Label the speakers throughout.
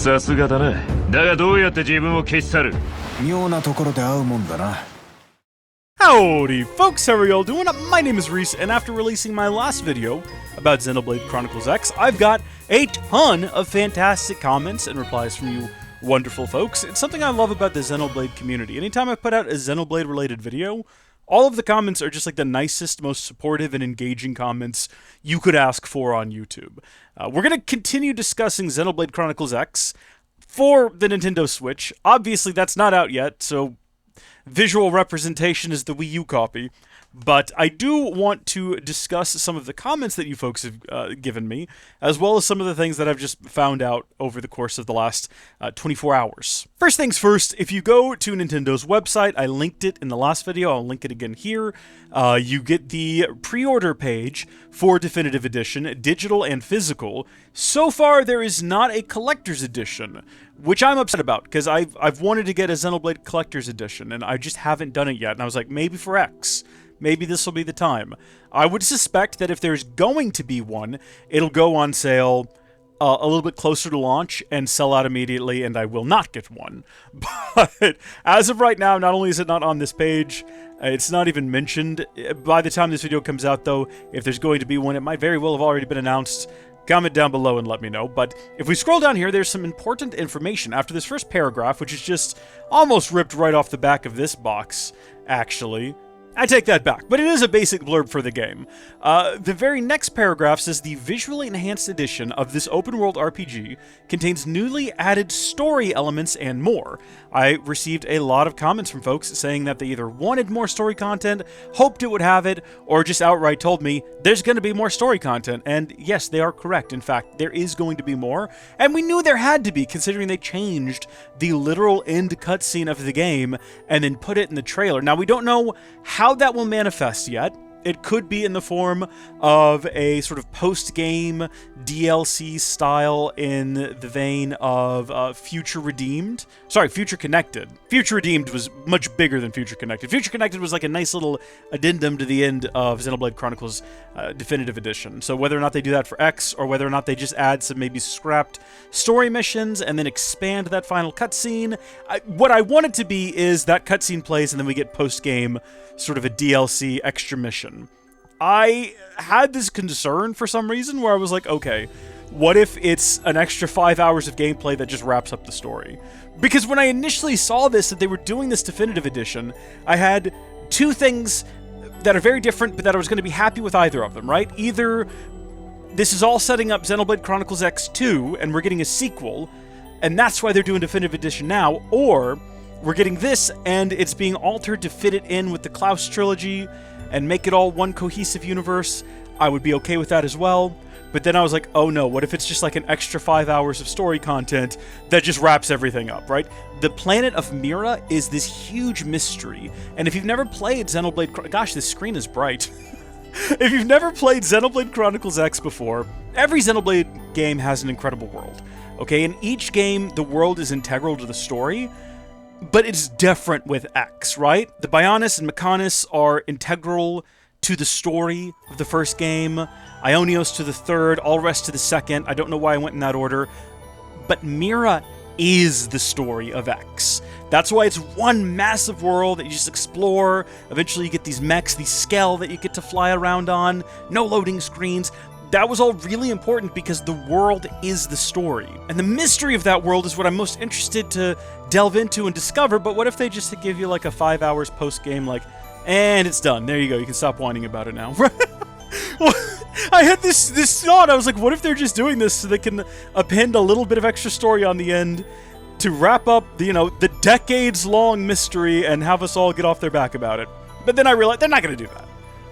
Speaker 1: さすがだね。だがどうやって自分を消し去る？
Speaker 2: 妙なところで会うもんだな。
Speaker 3: Howdy folks, how are y'all doing? My name is Reese, and after releasing my last video about Xenoblade Chronicles X, I've got a ton of fantastic comments and replies from you wonderful folks. It's something I love about the Xenoblade community. Anytime I put out a Xenoblade related video, all of the comments are just like the nicest, most supportive and engaging comments you could ask for on YouTube. We're going to continue discussing Xenoblade Chronicles X for the Nintendo Switch. Obviously, that's not out yet, so visual representation is the Wii U copy. But I do want to discuss some of the comments that you folks have given me, as well as some of the things that I've just found out over the course of the last 24 hours. First things first, if you go to Nintendo's website, I linked it in the last video, I'll link it again here, you get the pre-order page for Definitive Edition, digital and physical. So far, there is not a collector's edition, which I'm upset about, because I've wanted to get a Xenoblade Collector's Edition, and I just haven't done it yet, and I was like, maybe for X. Maybe this will be the time. I would suspect that if there's going to be one, it'll go on sale a little bit closer to launch and sell out immediately, and I will not get one. But as of right now, not only is it not on this page, it's not even mentioned. By the time this video comes out, though, if there's going to be one, it might very well have already been announced. Comment down below and let me know. But if we scroll down here, there's some important information. After this first paragraph, which is just almost ripped right off the back of this box, actually, I take that back, but it is a basic blurb for the game. The very next paragraph says the visually enhanced edition of this open-world RPG contains newly added story elements and more. I received a lot of comments from folks saying that they either wanted more story content, hoped it would have it, or just outright told me there's going to be more story content. And yes, they are correct. In fact, there is going to be more, and we knew there had to be, considering they changed the literal end cutscene of the game and then put it in the trailer. Now, we don't know how that will manifest yet. It could be in the form of a sort of post-game DLC style in the vein of Future Redeemed. Sorry, Future Connected. Future Redeemed was much bigger than Future Connected. Future Connected was like a nice little addendum to the end of Xenoblade Chronicles Definitive Edition. So whether or not they do that for X, or whether or not they just add some maybe scrapped story missions and then expand that final cutscene, what I want it to be is that cutscene plays and then we get post-game sort of a DLC extra mission. I had this concern for some reason where I was like, okay, what if it's an extra 5 hours of gameplay that just wraps up the story? Because when I initially saw this, that they were doing this Definitive Edition, I had two things that are very different, but that I was going to be happy with either of them, right? Either this is all setting up Xenoblade Chronicles X2, and we're getting a sequel, and that's why they're doing Definitive Edition now, or we're getting this, and it's being altered to fit it in with the Klaus trilogy and make it all one cohesive universe. I would be okay with that as well. But then I was like, oh no, what if it's just like an extra 5 hours of story content that just wraps everything up, right? The planet of Mira is this huge mystery, and if you've never played Xenoblade... Gosh, this screen is bright. If you've never played Xenoblade Chronicles X before, every Xenoblade game has an incredible world, okay? In each game, the world is integral to the story, but it's different with X, right? The Bionis and Mechanis are integral to the story of the first game, Ionios to the third, all rest to the second. I don't know why I went in that order. But Mira is the story of X. That's why it's one massive world that you just explore. Eventually you get these mechs, these Skell that you get to fly around on, no loading screens. That was all really important because the world is the story. And the mystery of that world is what I'm most interested to delve into and discover, but what if they just give you like a 5 hours post-game, like, and it's done. There you go, you can stop whining about it now. Well, I had this thought, I was like, what if they're just doing this so they can append a little bit of extra story on the end to wrap up, the decades-long mystery and have us all get off their back about it. But then I realized they're not going to do that.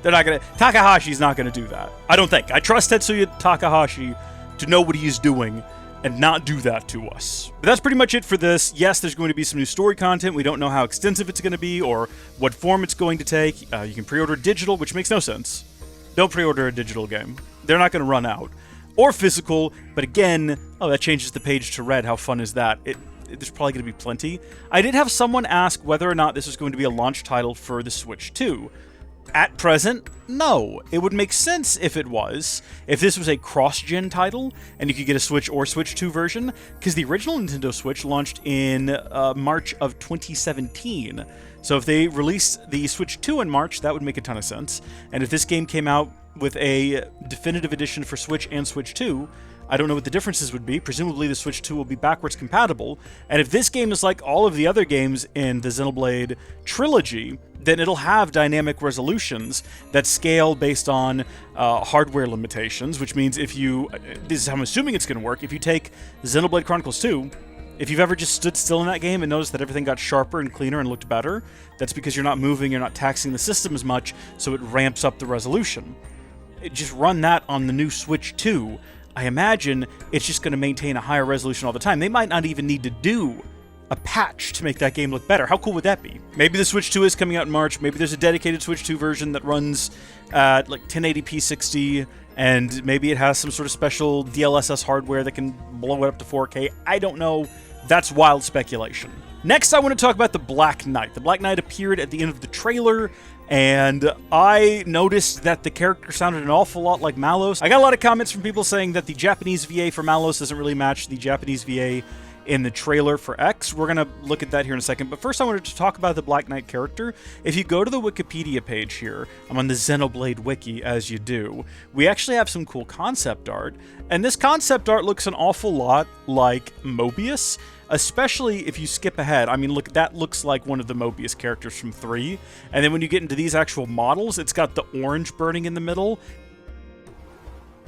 Speaker 3: They're not going to... Takahashi's not going to do that. I don't think. I trust Tetsuya Takahashi to know what he's doing and not do that to us. But that's pretty much it for this. Yes, there's going to be some new story content. We don't know how extensive it's going to be or what form it's going to take. You can pre-order digital, which makes no sense. Don't pre-order a digital game. They're not going to run out. Or physical, but again... Oh, that changes the page to red. How fun is that? There's probably going to be plenty. I did have someone ask whether or not this was going to be a launch title for the Switch 2. At present, no. It would make sense if it was. If this was a cross-gen title, and you could get a Switch or Switch 2 version, because the original Nintendo Switch launched in March of 2017. So if they released the Switch 2 in March, that would make a ton of sense. And if this game came out with a definitive edition for Switch and Switch 2, I don't know what the differences would be. Presumably the Switch 2 will be backwards compatible. And if this game is like all of the other games in the Xenoblade trilogy, then it'll have dynamic resolutions that scale based on hardware limitations, which means if you, this is how I'm assuming it's going to work, if you take Xenoblade Chronicles 2, if you've ever just stood still in that game and noticed that everything got sharper and cleaner and looked better, that's because you're not moving, you're not taxing the system as much, so it ramps up the resolution. Just run that on the new Switch 2. I imagine it's just going to maintain a higher resolution all the time. They might not even need to do a patch to make that game look better. How cool would that be? Maybe the Switch 2 is coming out in March. Maybe there's a dedicated Switch 2 version that runs at like 1080p 60, and maybe it has some sort of special DLSS hardware that can blow it up to 4K. I don't know. That's wild speculation. Next, I want to talk about the Black Knight. The Black Knight appeared at the end of the trailer, and I noticed that the character sounded an awful lot like Malos. I got a lot of comments from people saying that the Japanese VA for Malos doesn't really match the Japanese VA in the trailer for X. We're going to look at that here in a second, but first I wanted to talk about the Black Knight character. If you go to the Wikipedia page here, I'm on the Xenoblade Wiki, as you do, we actually have some cool concept art, and this concept art looks an awful lot like Mobius, especially if you skip ahead. I mean, look, that looks like one of the Mobius characters from 3, and then when you get into these actual models, it's got the orange burning in the middle,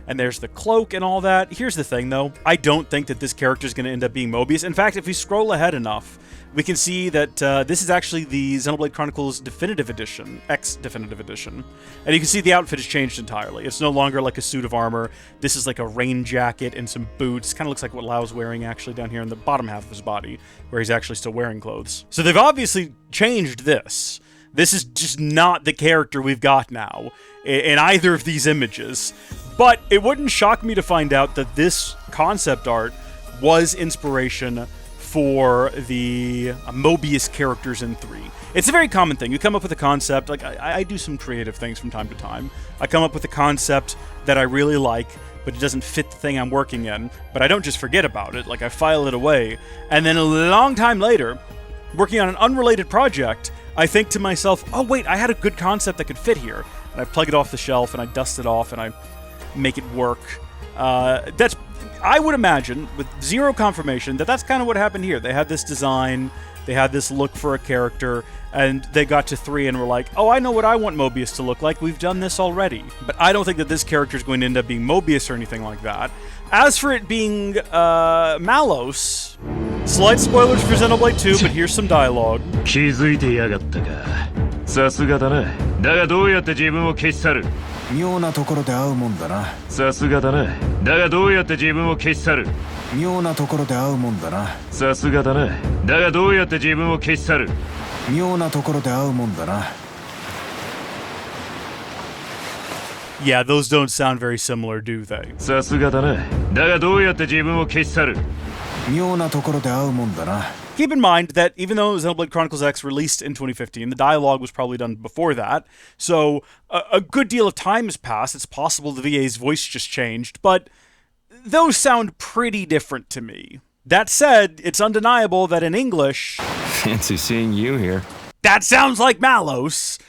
Speaker 3: and there's the cloak and all that. Here's the thing, though. I don't think that this character is going to end up being Mobius. In fact, if we scroll ahead enough, we can see that this is actually the Xenoblade Chronicles Definitive Edition, X Definitive Edition. And you can see the outfit has changed entirely. It's no longer like a suit of armor. This is like a rain jacket and some boots. Kind of looks like what Lao's wearing actually down here in the bottom half of his body, where he's actually still wearing clothes. So they've obviously changed this. This is just not the character we've got now in either of these images. But it wouldn't shock me to find out that this concept art was inspiration for the Mobius characters in 3. It's a very common thing. You come up with a concept, like I do some creative things from time to time. I come up with a concept that I really like, but it doesn't fit the thing I'm working in. But I don't just forget about it, like I file it away. And then a long time later, working on an unrelated project, I think to myself, oh wait, I had a good concept that could fit here. And I plug it off the shelf and I dust it off and I make it work. I would imagine, with zero confirmation, that that's kind of what happened here. They had this design, they had this look for a character, and they got to 3 and were like, oh, I know what I want Mobius to look like, we've done this already. But I don't think that this character is going to end up being Mobius or anything like that. As for it being Malos, slight spoilers for Xenoblade 2, but here's some dialogue.
Speaker 1: 気づいてやがったか。さすがだな。だがどうやって自分を消し去る？
Speaker 2: 妙なところで会うもんだな。
Speaker 1: さすがだな。だがどうやって自分を消し去る？
Speaker 2: 妙なところで会うもんだな。
Speaker 1: さすがだな。だがどうやって自分を消し去る？
Speaker 2: 妙なところで会うもんだな。
Speaker 3: Yeah, those don't sound very similar, do they?
Speaker 1: さすがだな。だがどうやって自分を消し去る？
Speaker 2: 妙なところで会うもんだな。
Speaker 3: Keep in mind that even though Xenoblade Chronicles X released in 2015, the dialogue was probably done before that, so a good deal of time has passed. It's possible the VA's voice just changed, but those sound pretty different to me. That said, it's undeniable that in English...
Speaker 4: Fancy seeing you here.
Speaker 3: That sounds like Malos!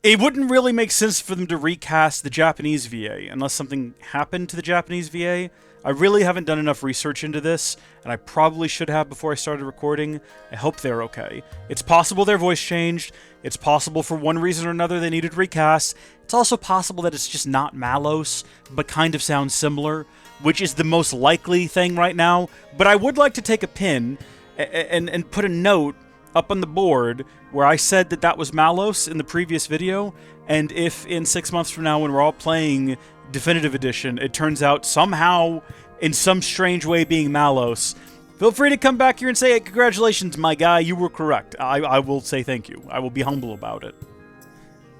Speaker 3: It wouldn't really make sense for them to recast the Japanese VA unless something happened to the Japanese VA. I really haven't done enough research into this, and I probably should have before I started recording. I hope they're okay. It's possible their voice changed. It's possible for one reason or another they needed recast. It's also possible that it's just not Malos, but kind of sounds similar, which is the most likely thing right now. But I would like to take a pin and put a note up on the board where I said that that was Malos in the previous video, and if in 6 months from now when we're all playing Definitive Edition, it turns out somehow, in some strange way, being Malos, feel free to come back here and say, hey, congratulations, my guy, you were correct. I will say thank you. I will be humble about it.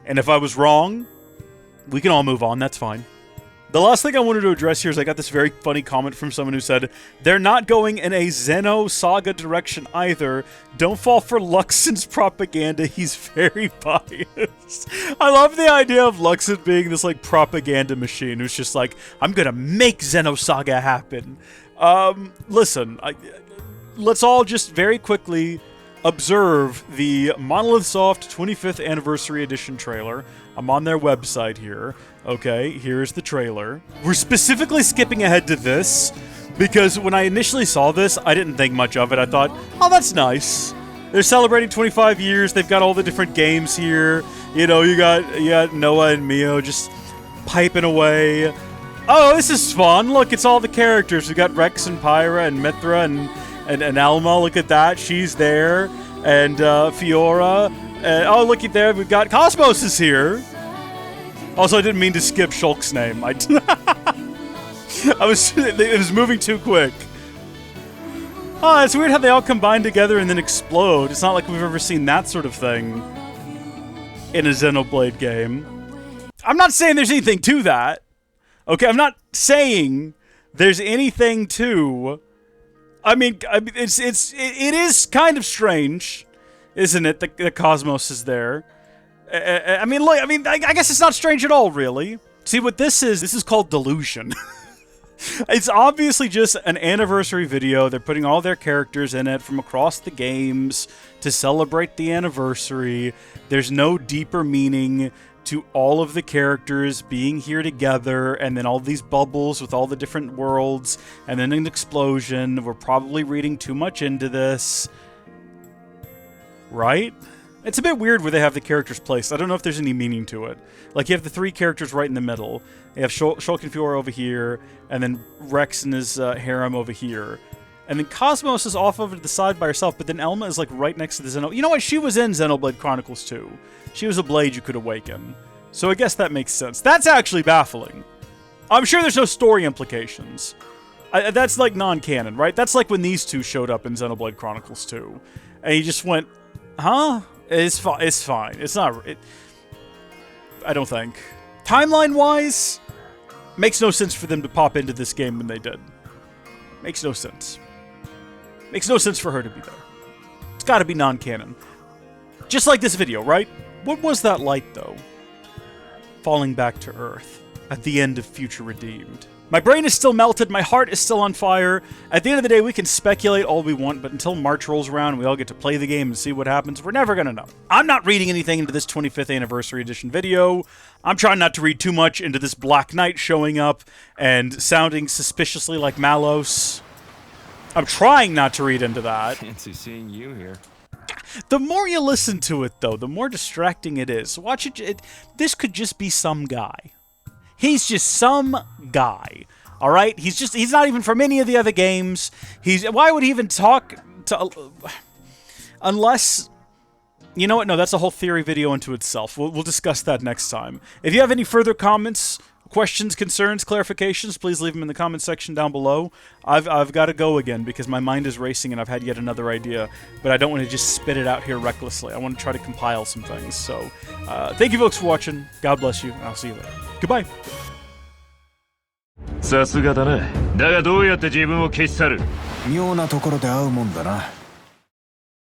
Speaker 3: And if I was wrong, we can all move on, that's fine. The last thing I wanted to address here is I got this very funny comment from someone who said, they're not going in a Xeno saga direction either. Don't fall for Luxon's propaganda. He's very biased. I love the idea of Luxon being this like propaganda machine who's just like, I'm gonna make Xeno saga happen. Listen, let's all just very quickly observe the Monolith Soft 25th Anniversary Edition trailer. I'm on their website here. Okay, here's the trailer. We're specifically skipping ahead to this because when I initially saw this, I didn't think much of it. I thought, oh, that's nice. They're celebrating 25 years. They've got all the different games here. You know, you got Noah and Mio just piping away. Oh, this is fun. Look, it's all the characters. We got Rex and Pyra and Mithra and Alma. Look at that. She's there. And Fiora. Oh, looky there. We've got Cosmos is here. Also, I didn't mean to skip Shulk's name. It was moving too quick. Oh, it's weird how they all combine together and then explode. It's not like we've ever seen that sort of thing in a Xenoblade game. I'm not saying there's anything to that. Okay, I'm not saying there's anything to. I mean, it is kind of strange, isn't it? The Cosmos is there. I mean, look. I mean, I guess it's not strange at all, really. See what this is? This is called delusion. It's obviously just an anniversary video. They're putting all their characters in it from across the games to celebrate the anniversary. There's no deeper meaning to all of the characters being here together, and then all these bubbles with all the different worlds, and then an explosion. We're probably reading too much into this. Right? It's a bit weird where they have the characters placed. I don't know if there's any meaning to it. Like, you have the three characters right in the middle. You have Shulk and Fiora over here, and then Rex and his harem over here. And then Cosmos is off over to the side by herself, but then Elma is, like, right next to the Xeno... You know what? She was in Xenoblade Chronicles 2. She was a blade you could awaken. So I guess that makes sense. That's actually baffling. I'm sure there's no story implications. That's, like, non-canon, right? That's like when these two showed up in Xenoblade Chronicles 2. And you just went, huh? It's fine. It's fine. It's not... I don't think. Timeline-wise, makes no sense for them to pop into this game when they did. Makes no sense. Makes no sense for her to be there. It's gotta be non-canon. Just like this video, right? What was that light, though? Falling back to Earth at the end of Future Redeemed. My brain is still melted, my heart is still on fire. At the end of the day, we can speculate all we want, but until March rolls around and we all get to play the game and see what happens, we're never gonna know. I'm not reading anything into this 25th Anniversary Edition video. I'm trying not to read too much into this Black Knight showing up and sounding suspiciously like Malos. I'm trying not to read into that.
Speaker 4: Fancy seeing you here.
Speaker 3: The more you listen to it, though, the more distracting it is. Watch it. This could just be some guy. He's just some guy. All right? He's not even from any of the other games. Why would he even talk to... unless... You know what? No, that's a whole theory video unto itself. We'll discuss that next time. If you have any further comments, questions, concerns, clarifications, please leave them in the comment section down below. I've got to go again because my mind is racing and I've had yet another idea, but I don't want to just spit it out here recklessly. I want to try to compile some things. So, thank you folks for watching. God bless you, and I'll see you later. Goodbye.
Speaker 1: さすがだな。だがどうやって自分を消し去る？
Speaker 2: 妙なところで会うもんだな。